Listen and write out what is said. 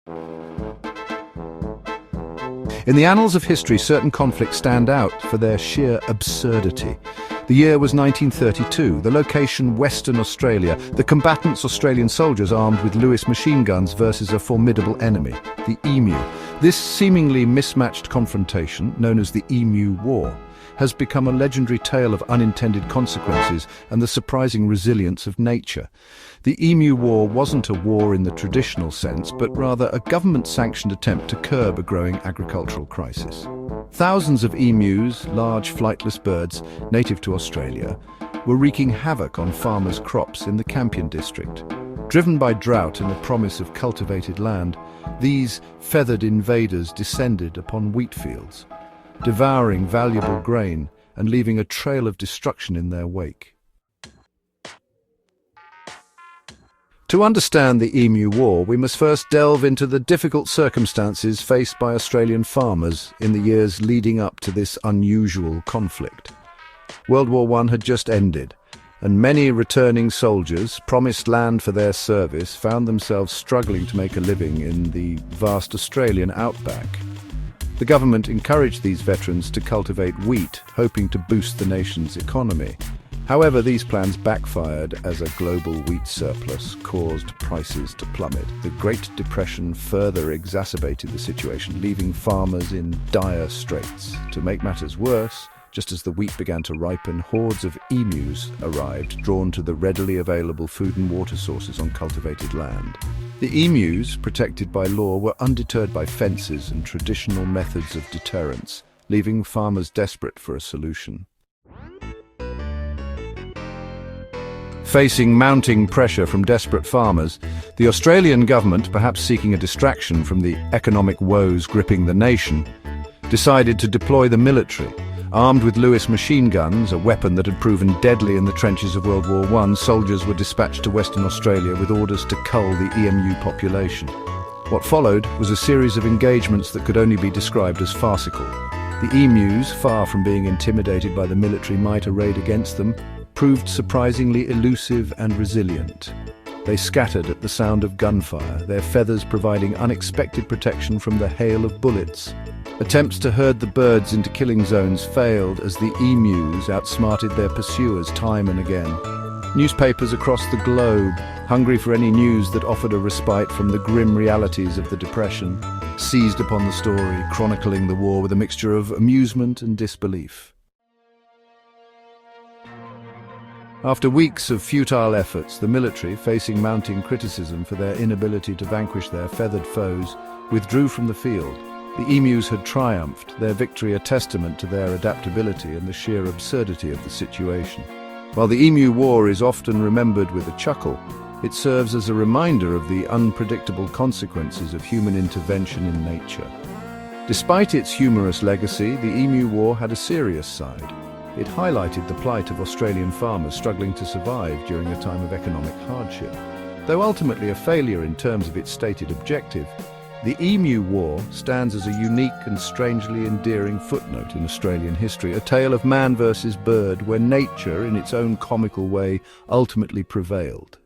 In the annals of history, certain conflicts stand out for their sheer absurdity. The year was 1932, the location Western Australia, the combatants Australian soldiers armed with Lewis machine guns versus a formidable enemy, the emu. This seemingly mismatched confrontation, known as the Emu War, has become a legendary tale of unintended consequences and the surprising resilience of nature. The Emu War wasn't a war in the traditional sense, but rather a government-sanctioned attempt to curb a growing agricultural crisis. Thousands of emus, large flightless birds native to Australia, were wreaking havoc on farmers' crops in the Campion district. Driven by drought and the promise of cultivated land, these feathered invaders descended upon wheat fields, devouring valuable grain and leaving a trail of destruction in their wake. To understand the Emu War, we must first delve into the difficult circumstances faced by Australian farmers in the years leading up to this unusual conflict. World War I had just ended, and many returning soldiers, promised land for their service, found themselves struggling to make a living in the vast Australian outback. The government encouraged these veterans to cultivate wheat, hoping to boost the nation's economy. However, these plans backfired as a global wheat surplus caused prices to plummet. The Great Depression further exacerbated the situation, leaving farmers in dire straits. To make matters worse, just as the wheat began to ripen, hordes of emus arrived, drawn to the readily available food and water sources on cultivated land. The emus, protected by law, were undeterred by fences and traditional methods of deterrence, leaving farmers desperate for a solution. Facing mounting pressure from desperate farmers, the Australian government, perhaps seeking a distraction from the economic woes gripping the nation, decided to deploy the military. Armed with Lewis machine guns, a weapon that had proven deadly in the trenches of World War I, soldiers were dispatched to Western Australia with orders to cull the emu population. What followed was a series of engagements that could only be described as farcical. The emus, far from being intimidated by the military might arrayed against them, proved surprisingly elusive and resilient. They scattered at the sound of gunfire, their feathers providing unexpected protection from the hail of bullets. Attempts to herd the birds into killing zones failed as the emus outsmarted their pursuers time and again. Newspapers across the globe, hungry for any news that offered a respite from the grim realities of the Depression, seized upon the story, chronicling the war with a mixture of amusement and disbelief. After weeks of futile efforts, the military, facing mounting criticism for their inability to vanquish their feathered foes, withdrew from the field. The emus had triumphed, their victory a testament to their adaptability and the sheer absurdity of the situation. While the Emu War is often remembered with a chuckle, it serves as a reminder of the unpredictable consequences of human intervention in nature. Despite its humorous legacy, the Emu War had a serious side. It highlighted the plight of Australian farmers struggling to survive during a time of economic hardship. Though ultimately a failure in terms of its stated objective, the Emu War stands as a unique and strangely endearing footnote in Australian history, a tale of man versus bird where nature, in its own comical way, ultimately prevailed.